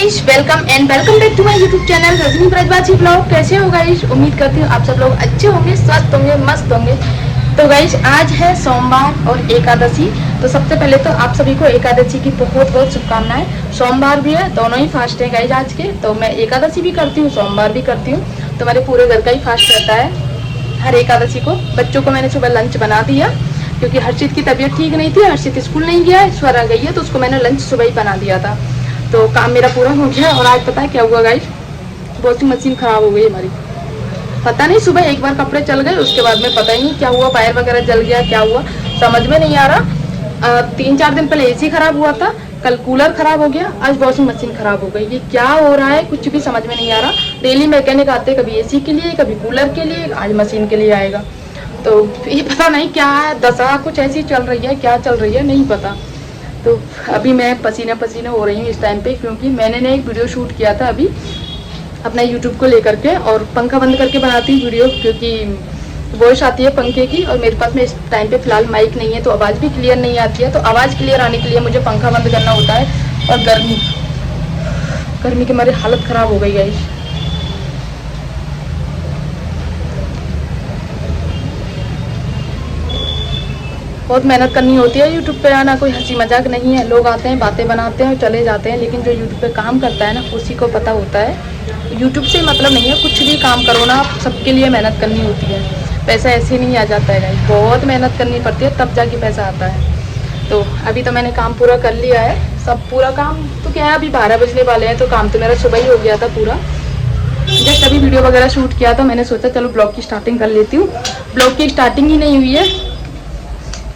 Guys, welcome back to my YouTube channel Rajni Brajwasi blog. कैसे हो guys? उम्मीद करती हूँ आप सब लोग अच्छे होंगे, स्वस्थ होंगे, मस्त होंगे। तो गाइस, आज है सोमवार और एकादशी। तो सबसे पहले तो आप सभी को एकादशी की बहुत बहुत शुभकामनाएं। सोमवार भी है, दोनों ही फास्ट है गाइस आज के। तो मैं एकादशी भी करती हूँ, सोमवार भी करती हूँ। तो हमारे पूरे घर का ही फास्ट रहता है हर एकादशी को। बच्चों को मैंने सुबह लंच बना दिया क्योंकि हर्षित की तबीयत ठीक नहीं थी। हर्षित स्कूल नहीं गया, ईश्वर आ गई है, तो उसको मैंने लंच सुबह ही बना दिया था। तो काम मेरा पूरा हो गया। और आज पता है क्या हुआ गाइस? वॉशिंग मशीन खराब हो गई हमारी। पता नहीं, सुबह एक बार कपड़े चल गए, उसके बाद में पता ही नहीं क्या हुआ, वायर वगैरह जल गया, क्या हुआ समझ में नहीं आ रहा। 3-4 दिन पहले एसी खराब हुआ था, कल कूलर खराब हो गया, आज वॉशिंग मशीन खराब हो गई। ये क्या हो रहा है कुछ भी समझ में नहीं आ रहा। डेली मैकेनिक आते, कभी एसी के लिए, कभी कूलर के लिए, आज मशीन के लिए आएगा। तो ये पता नहीं क्या है, दशा कुछ ऐसी चल रही है, क्या चल रही है नहीं पता। तो अभी मैं पसीना पसीना हो रही हूँ इस टाइम पे, क्योंकि मैंने ना एक वीडियो शूट किया था अभी अपना यूट्यूब को लेकर के, और पंखा बंद करके बनाती हूँ वीडियो क्योंकि वॉइस आती है पंखे की, और मेरे पास में इस टाइम पे फिलहाल माइक नहीं है, तो आवाज़ भी क्लियर नहीं आती है। तो आवाज़ क्लियर आने के लिए मुझे पंखा बंद करना होता है। और गर्मी के मारे हालत ख़राब हो गई है। बहुत मेहनत करनी होती है यूट्यूब पे आना, कोई हंसी मजाक नहीं है। लोग आते हैं, बातें बनाते हैं और चले जाते हैं, लेकिन जो यूट्यूब पे काम करता है ना, उसी को पता होता है यूट्यूब से मतलब नहीं है। कुछ भी काम करो ना, सबके लिए मेहनत करनी होती है। पैसा ऐसे नहीं आ जाता है गाइस, बहुत मेहनत करनी पड़ती है, तब जाके पैसा आता है। तो अभी तो मैंने काम पूरा कर लिया है, सब पूरा काम तो क्या है, अभी 12 बजने वाले हैं, तो काम तो मेरा सुबह ही हो गया था पूरा। जस्ट अभी वीडियो वगैरह शूट किया तो मैंने सोचा चलो ब्लॉग की स्टार्टिंग कर लेती हूँ। ब्लॉग की स्टार्टिंग ही नहीं हुई है,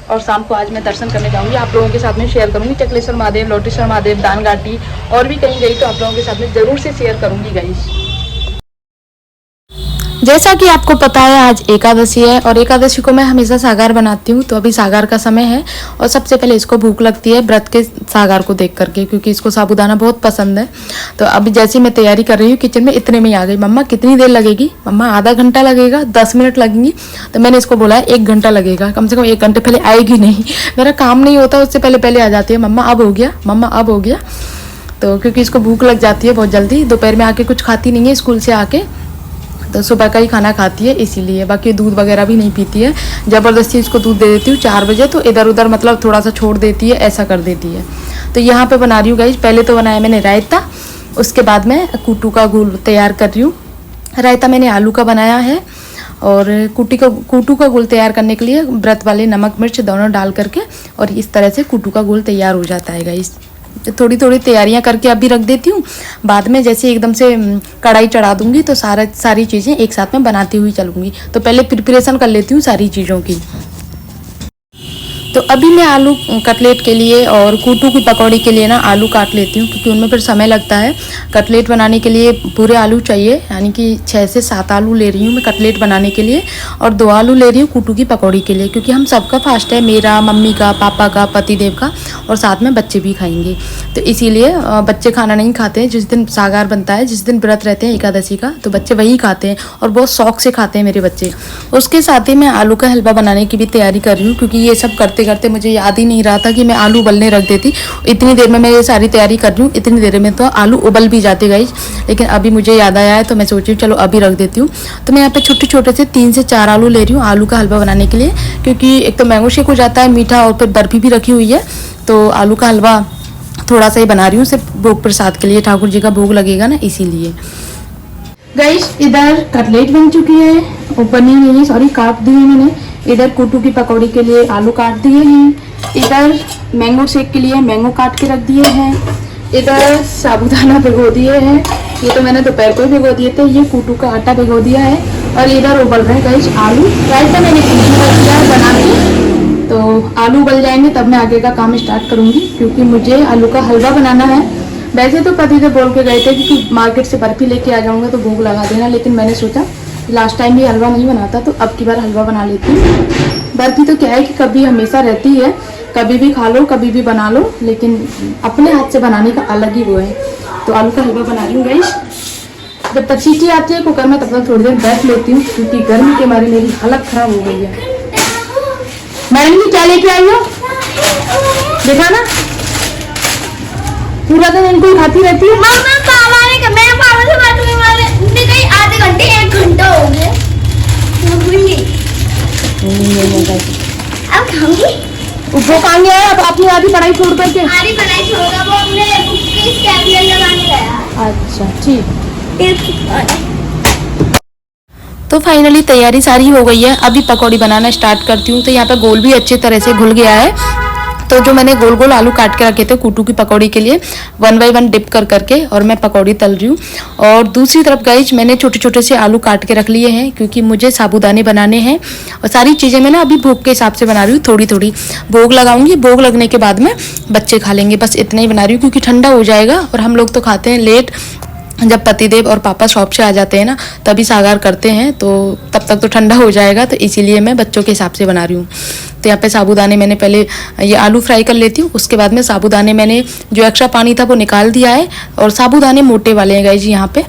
और शाम को आज मैं दर्शन करने जाऊंगी, आप लोगों के साथ में शेयर करूंगी। चकलेश्वर महादेव, लोटेश्वर महादेव, दान घाटी, और भी कहीं गई तो आप लोगों के साथ में जरूर से शेयर करूंगी गाइस। जैसा कि आपको पता है आज एकादशी है, और एकादशी को मैं हमेशा सागार बनाती हूँ। तो अभी सागार का समय है, और सबसे पहले इसको भूख लगती है व्रत के सागार को देख करके, क्योंकि इसको साबूदाना बहुत पसंद है। तो अभी जैसे मैं तैयारी कर रही हूँ किचन में, इतने में ही आ गई मम्मा। कितनी देर लगेगी मम्मा? आधा घंटा लगेगा, 10 मिनट लगेंगी। तो मैंने इसको बोला है 1 घंटा लगेगा, कम से कम 1 घंटे पहले आएगी नहीं। मेरा काम नहीं होता उससे पहले पहले आ जाती है, मम्मा अब हो गया, मम्मा अब हो गया। तो क्योंकि इसको भूख लग जाती है बहुत जल्दी, दोपहर में आके कुछ खाती नहीं है स्कूल से आके, तो सुबह का ही खाना खाती है इसीलिए। बाकी दूध वगैरह भी नहीं पीती है, ज़बरदस्ती इसको दूध दे देती हूँ 4 बजे, तो इधर उधर मतलब थोड़ा सा छोड़ देती है, ऐसा कर देती है। तो यहाँ पे बना रही हूँ गाइस, पहले तो बनाया मैंने रायता, उसके बाद में कुट्टू का घोल तैयार कर रही हूँ। रायता मैंने आलू का बनाया है, और कुट्टू का घोल तैयार करने के लिए व्रत वाले नमक मिर्च दोनों डाल करके, और इस तरह से कुट्टू का घोल तैयार हो जाता है गाइस। थोड़ी थोड़ी तैयारियां करके अभी रख देती हूँ, बाद में जैसे एकदम से कढ़ाई चढ़ा दूंगी तो सारी चीज़ें एक साथ में बनाती हुई चलूँगी। तो पहले प्रिपरेशन कर लेती हूँ सारी चीज़ों की। तो अभी मैं आलू कटलेट के लिए और कुट्टू की पकौड़ी के लिए ना आलू काट लेती हूँ, क्योंकि उनमें फिर समय लगता है। कटलेट बनाने के लिए पूरे आलू चाहिए, यानी कि 6 से 7 आलू ले रही हूँ मैं कटलेट बनाने के लिए, और 2 आलू ले रही हूँ कुट्टू की पकौड़ी के लिए, क्योंकि हम सबका फास्ट है, मेरा, मम्मी का, पापा का, पतिदेव का, और साथ में बच्चे भी खाएंगे। तो इसीलिए बच्चे खाना नहीं खाते हैं। जिस दिन सागार बनता है, जिस दिन व्रत रहते हैं एकादशी का, तो बच्चे वही खाते हैं, और बहुत शौक से खाते हैं मेरे बच्चे। उसके साथ ही मैं आलू का हलवा बनाने की भी तैयारी कर रही हूँ, क्योंकि ये सब करते करते मुझे याद ही नहीं रहा था कि मैं आलू उबलने रख देती। इतनी देर में मैं ये सारी तैयारी कर रही हूँ, इतनी देर में तो आलू उबल भी जाते गाइस, लेकिन अभी मुझे याद आया है तो मैं सोची चलो अभी रख देती हूँ। तो मैं यहाँ पे छोटे छोटे से 3 से 4 आलू ले रही हूँ आलू का हलवा बनाने के लिए, क्योंकि एक तो मैंगो शेक हो जाता है मीठा, और फिर बर्फी भी रखी हुई है, तो आलू का हलवा थोड़ा सा ही बना रही हूँ, सिर्फ भोग प्रसाद के लिए, ठाकुर जी का भोग लगेगा ना, इसीलिए। गाइस, इधर कटलेट बन चुकी है, और बनी हुई है, सॉरी काट दी है मैंने। इधर कुट्टू की पकौड़ी के लिए आलू काट दिए हैं, इधर मैंगो शेक के लिए मैंगो काट के रख दिए हैं, इधर साबूदाना भिगो दिए हैं, ये तो मैंने दोपहर को ही भिगो दिए थे, ये कुट्टू का आटा भिगो दिया है, और इधर उबल रहे गाइस आलू। रायता मैंने फ्रिज में रख दिया है बना के, तो आलू उबल जाएंगे तब मैं आगे का काम स्टार्ट करूँगी, क्योंकि मुझे आलू का हलवा बनाना है। वैसे तो पति से बोल के गए थे कि मार्केट से बर्फी लेके आ जाऊँगा तो भोग लगा देना, लेकिन मैंने सोचा लास्ट टाइम भी हलवा नहीं बनाता, तो अब की बार हलवा बना लेती हूँ। बर्फी तो क्या है कि कभी हमेशा रहती है, कभी भी खा लो, कभी भी बना लो, लेकिन अपने हाथ से बनाने का अलग ही वो है। तो आलू का हलवा बना रही हूँ गाइस। जब तक सीटी आती है कुकर में, तब तक थोड़ी देर बैठ लेती हूँ, क्योंकि गर्मी के मारे मेरी हालत खराब हो गई है। मैडम जी क्या लेके आई हो? देखा ना, पूरा दिन इनको ही खाती रहती है। मैं पापा से बात करने वाले कहीं आधे घंटे 1 घंटा हो गया। अब खाऊंगी। वो कहाँ गया है? अब अपनी आधी पढ़ाई छोड़ करके? आधी पढ़ाई छोड़ा, वो हमने स्टेपलर लगाने गया। अच्छा ठीक। एक तो फाइनली तैयारी सारी हो गई है, अभी पकौड़ी बनाना स्टार्ट करती हूँ। तो यहाँ पे गोल भी अच्छी तरह से घुल गया है। तो जो मैंने गोल गोल आलू काट के रखे थे कूटू की पकौड़ी के लिए, 1 बाय 1 डिप कर करके और मैं पकौड़ी तल रही हूँ। और दूसरी तरफ गाइज मैंने छोटे छोटे से आलू काट के रख लिए हैं, क्योंकि मुझे साबूदाने बनाने हैं। और सारी चीज़ें मैं ना अभी भोग के हिसाब से बना रही हूँ, थोड़ी थोड़ी भोग लगाऊंगी। भोग लगने के बाद में बच्चे खा लेंगे, बस इतना ही बना रही हूँ, क्योंकि ठंडा हो जाएगा। और हम लोग तो खाते हैं लेट, जब पतिदेव और पापा शॉप से आ जाते हैं ना तभी सागार करते हैं, तो तब तक तो ठंडा हो जाएगा। तो इसीलिए मैं बच्चों के हिसाब से बना रही हूँ। तो यहाँ पे साबूदाने मैंने पहले ये आलू फ्राई कर लेती हूँ, उसके बाद में साबूदाने मैंने जो एक्स्ट्रा पानी था वो निकाल दिया है। और साबूदाने मोटे वाले हैं गाइस यहाँ पे,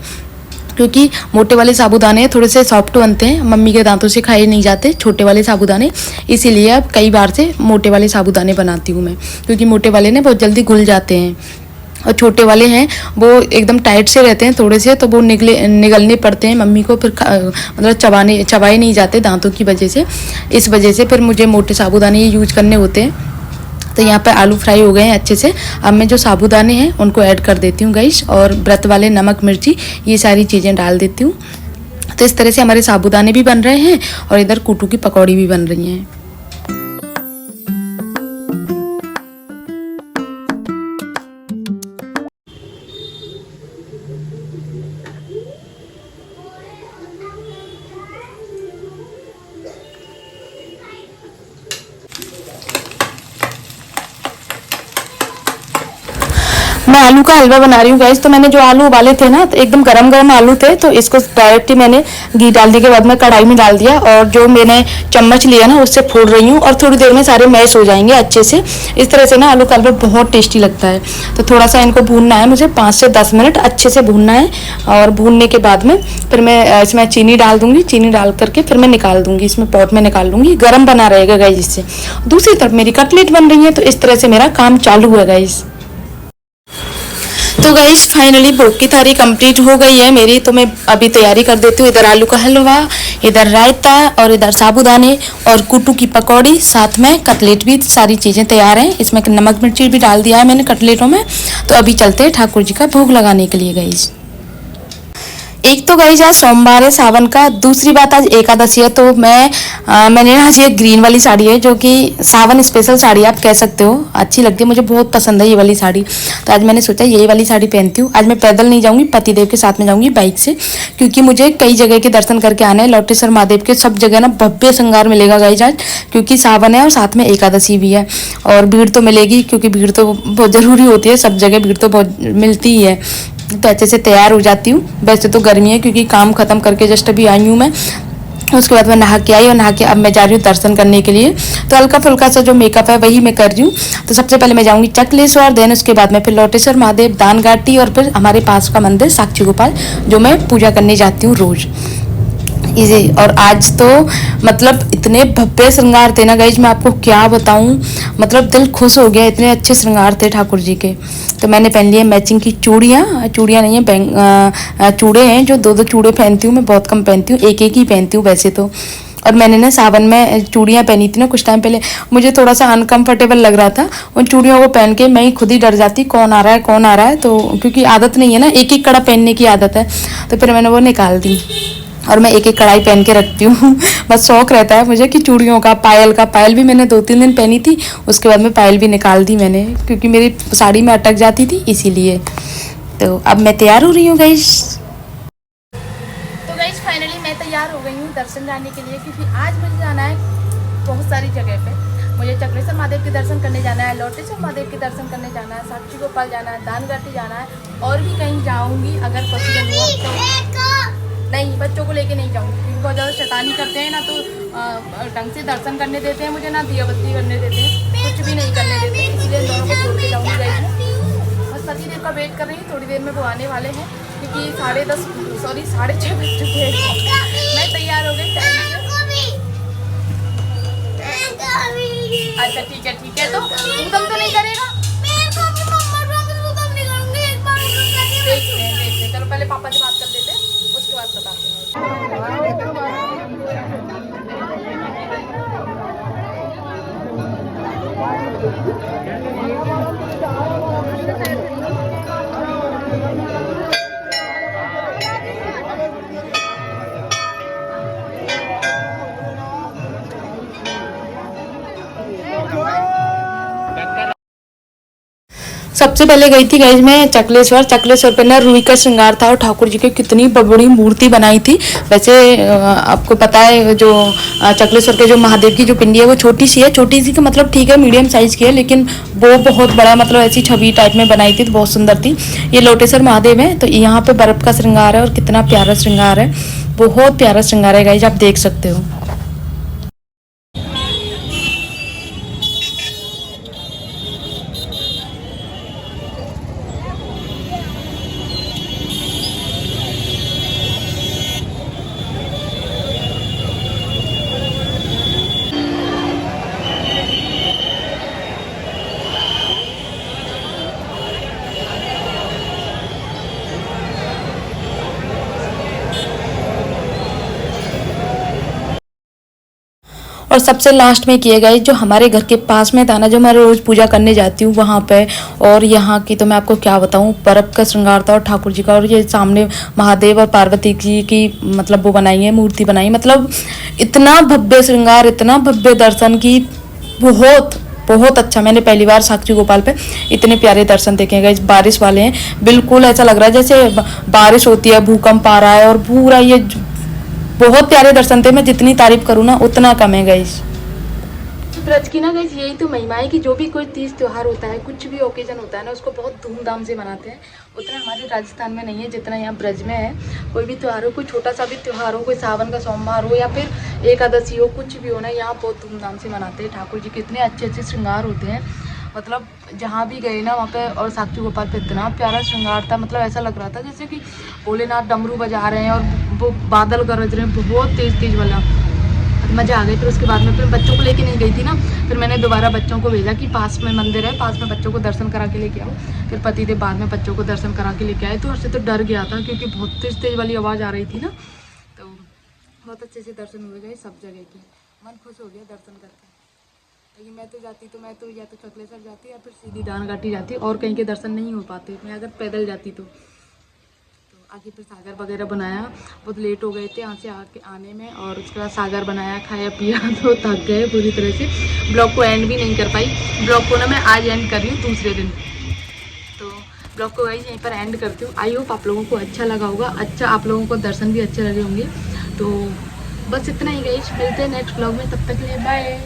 क्योंकि मोटे वाले साबूदाने थोड़े से सॉफ्ट बनते हैं, मम्मी के दांतों से खाए नहीं जाते छोटे वाले साबूदाने। इसीलिए अब कई बार से मोटे वाले साबूदाने बनाती हूँ मैं, क्योंकि मोटे वाले ने बहुत जल्दी घुल जाते हैं। और छोटे वाले हैं वो एकदम टाइट से रहते हैं थोड़े से, तो वो निगलने पड़ते हैं मम्मी को, फिर मतलब चबाए नहीं जाते दांतों की वजह से। इस वजह से फिर मुझे मोटे साबूदाने यूज करने होते हैं। तो यहाँ पे आलू फ्राई हो गए हैं अच्छे से। अब मैं जो साबूदाने हैं उनको ऐड कर देती हूँ गाइस, और व्रत वाले नमक मिर्ची ये सारी चीज़ें डाल देती हूँ। तो इस तरह से हमारे साबूदाने भी बन रहे हैं और इधर कूटू की पकौड़ी भी बन रही हैं। मैं आलू का हलवा बना रही हूँ गाइस। तो मैंने जो आलू उबाले थे ना, तो एकदम गरम गरम आलू थे, तो इसको डायरेक्ट ही मैंने घी डालने के बाद में कढ़ाई में डाल दिया, और जो मैंने चम्मच लिया ना उससे फोड़ रही हूँ। और थोड़ी देर में सारे मैश हो जाएंगे अच्छे से। इस तरह से ना आलू का हलवा बहुत टेस्टी लगता है। तो थोड़ा सा इनको भूनना है मुझे, 5 से 10 मिनट अच्छे से भूनना है। और भूनने के बाद में फिर मैं इसमें चीनी डाल दूंगी, चीनी डाल करके फिर मैं निकाल दूंगी, इसमें पॉट में निकाल लूंगी। गर्म बना रहेगा गाइस इससे। दूसरी तरफ मेरी कटलेट बन रही है, तो इस तरह से मेरा काम चालू हुआ गाइस। तो गाइस फाइनली भोग की थाली कंप्लीट हो गई है मेरी। तो मैं अभी तैयारी कर देती हूँ। इधर आलू का हलवा, इधर रायता, और इधर साबूदाने और कूटू की पकौड़ी, साथ में कटलेट भी। सारी चीज़ें तैयार हैं। इसमें नमक मिर्ची भी डाल दिया है मैंने कटलेटों में। तो अभी चलते हैं ठाकुर जी का भोग लगाने के लिए गाइस। एक तो गाइस आज सोमवार है सावन का, दूसरी बात आज एकादशी है। तो मैंने आज ये ग्रीन वाली साड़ी है, जो कि सावन स्पेशल साड़ी आप कह सकते हो, अच्छी लगती है मुझे, बहुत पसंद है ये वाली साड़ी। तो आज मैंने सोचा यही वाली साड़ी पहनती हूँ। आज मैं पैदल नहीं जाऊँगी, पतिदेव के साथ में जाऊँगी बाइक से, क्योंकि मुझे कई जगह के दर्शन करके आने हैं। लौटेश्वर महादेव के सब जगह ना भव्य श्रृंगार मिलेगा गाइस आज, क्योंकि सावन है और साथ में एकादशी भी है। और भीड़ तो मिलेगी, क्योंकि भीड़ तो बहुत ज़रूरी होती है, सब जगह भीड़ तो बहुत मिलती ही है। तो अच्छे से तैयार हो जाती हूँ। वैसे तो गर्मी है, क्योंकि काम खत्म करके जस्ट अभी आई हूँ मैं। उसके बाद मैं नहा के आई, और नहा के अब मैं जा रही हूँ दर्शन करने के लिए। तो हल्का फुल्का सा जो मेकअप है वही मैं कर रही हूँ। तो सबसे पहले मैं जाऊँगी चकलेश्वर, देन उसके बाद में फिर लौटेश्वर महादेव, दानघाटी, और फिर हमारे पास का मंदिर साक्षी गोपाल, जो मैं पूजा करने जाती हूँ रोज़। इजी। और आज तो मतलब इतने भव्य श्रृंगार थे ना गाइज, मैं आपको क्या बताऊं, मतलब दिल खुश हो गया, इतने अच्छे श्रृंगार थे ठाकुर जी के। तो मैंने पहन लिए मैचिंग की चूड़ियाँ नहीं है, चूड़े हैं, जो 2-2 चूड़े पहनती हूँ मैं, बहुत कम पहनती हूँ, एक ही पहनती हूँ वैसे तो। और मैंने ना सावन में चूड़ियाँ पहनी थी ना कुछ टाइम पहले, मुझे थोड़ा सा अनकंफर्टेबल लग रहा था उन चूड़ियों को पहन के। मैं ही खुद ही डर जाती कौन आ रहा है, तो क्योंकि आदत नहीं है ना, एक कड़ा पहनने की आदत है। तो फिर मैंने वो निकाल दी, और मैं एक कड़ाई पहन के रखती हूँ। बस शौक रहता है मुझे कि चूड़ियों का, पायल भी मैंने 2-3 दिन पहनी थी, उसके बाद में पायल भी निकाल दी मैंने, क्योंकि मेरी साड़ी में अटक जाती थी इसीलिए। तो अब मैं तैयार हो रही हूँ गाइस। तो गाइस फाइनली मैं तैयार हो गई हूँ दर्शन जाने के लिए, क्योंकि आज मुझे जाना है बहुत सारी जगह पे। मुझे चक्रेश्वर महादेव के दर्शन करने जाना है, लौटेश्वर महादेव के दर्शन करने जाना है, साक्षी गोपाल जाना है, दानघाटी जाना है, और भी कहीं जाऊँगी अगर पॉसिबल हुआ तो। नहीं, बच्चों को लेके नहीं जाऊँगी, क्योंकि बहुत ज़्यादा शैतानी करते हैं ना, तो ढंग से दर्शन करने देते हैं मुझे ना, दिया बत्ती करने देते हैं, कुछ भी नहीं करने देते, इसलिए दोनों को छोड़ के जाऊँगी गाइस। बस पतिदेव का वेट कर रही हूँ, थोड़ी देर में वो आने वाले हैं, क्योंकि 6:30 बज चुके हैं। मैं तैयार हो गई टाइम से। अच्छा ठीक है, तो ऊधम तो नहीं करेगा? सबसे पहले गई थी गाइज मैं चकलेश्वर पे ना रुई का श्रृंगार था और ठाकुर जी की कितनी बड़ी मूर्ति बनाई थी। वैसे आपको पता है जो चकलेश्वर के जो महादेव की जो पिंडी है वो छोटी सी है, छोटी सी का मतलब ठीक है मीडियम साइज की है, लेकिन वो बहुत बड़ा मतलब ऐसी छवि टाइप में बनाई थी तो बहुत सुंदर थी। ये लोटेश्वर महादेव है, तो यहाँ पे बर्फ का श्रृंगार है और कितना प्यारा श्रृंगार है, बहुत प्यारा श्रृंगार है गाइज, आप देख सकते हो। और सबसे लास्ट में किए गए जो हमारे घर के पास में था ना, जो मैं रोज़ पूजा करने जाती हूँ वहाँ पे, और यहाँ की तो मैं आपको क्या बताऊँ, बर्फ का श्रृंगार था और ठाकुर जी का, और ये सामने महादेव और पार्वती जी की मतलब वो बनाई है, मूर्ति बनाई, मतलब इतना भव्य श्रृंगार, इतना भव्य दर्शन की बहुत बहुत अच्छा। मैंने पहली बार साक्षी गोपाल पे इतने प्यारे दर्शन देखे हैं गाइस, बारिश वाले हैं, बिल्कुल ऐसा लग रहा है जैसे बारिश होती है, भूकंप आ रहा है, और पूरा ये बहुत प्यारे दर्शन थे। मैं जितनी तारीफ करूँ ना उतना कम है गाइस। ब्रज की ना गाइस यही तो महिमा है कि जो भी कोई तीज त्योहार होता है, कुछ भी ओकेजन होता है ना, उसको बहुत धूमधाम से मनाते हैं। उतना हमारे राजस्थान में नहीं है जितना यहाँ ब्रज में है। कोई भी त्योहार हो, कोई छोटा सा भी त्योहार हो, कोई सावन का सोमवार हो या फिर एकादशी हो, कुछ भी हो ना, यहाँ बहुत धूमधाम से मनाते हैं। ठाकुर जी के इतने अच्छे अच्छे श्रृंगार होते हैं, मतलब जहाँ भी गए ना वहाँ पे, और साक्षी गोपाल पे इतना प्यारा श्रृंगार था, मतलब ऐसा लग रहा था जैसे कि भोलेनाथ डमरू बजा रहे हैं और वो बादल गरज रहे हैं, बहुत तेज तेज वाला, मज़ा आ गई। फिर उसके बाद में फिर बच्चों को लेके नहीं गई थी ना, फिर मैंने दोबारा बच्चों को भेजा कि पास में मंदिर है, पास में बच्चों को दर्शन करा के लेके आओ। फिर पति देव बाद में बच्चों को दर्शन करा के लेके आए, तो उससे तो डर गया था क्योंकि बहुत तेज तेज वाली आवाज़ आ रही थी ना, तो बहुत अच्छे से दर्शन हुए गए सब जगह के, मन खुश हो गया दर्शन करके। लेकिन मैं तो या तो चकलेश्वर जाती या फिर सीधी दान घाटी जाती, और कहीं के दर्शन नहीं हो पाते मैं अगर पैदल जाती तो आगे फिर सागर वगैरह बनाया, बहुत लेट हो गए थे यहाँ से आने में, और उसके बाद सागर बनाया, खाया पिया, तो थक गए पूरी तरह से। ब्लॉग को एंड भी नहीं कर पाई, ब्लॉग को ना मैं आज एंड कर रही हूँ दूसरे दिन, तो ब्लॉग को गाइस यहीं पर एंड करती हूँ। आई होप आप लोगों को अच्छा लगा होगा, अच्छा आप लोगों को दर्शन भी अच्छे लगे होंगे। तो बस इतना ही गाइस, मिलते हैं नेक्स्ट ब्लॉग में, तब तक के लिए बाय।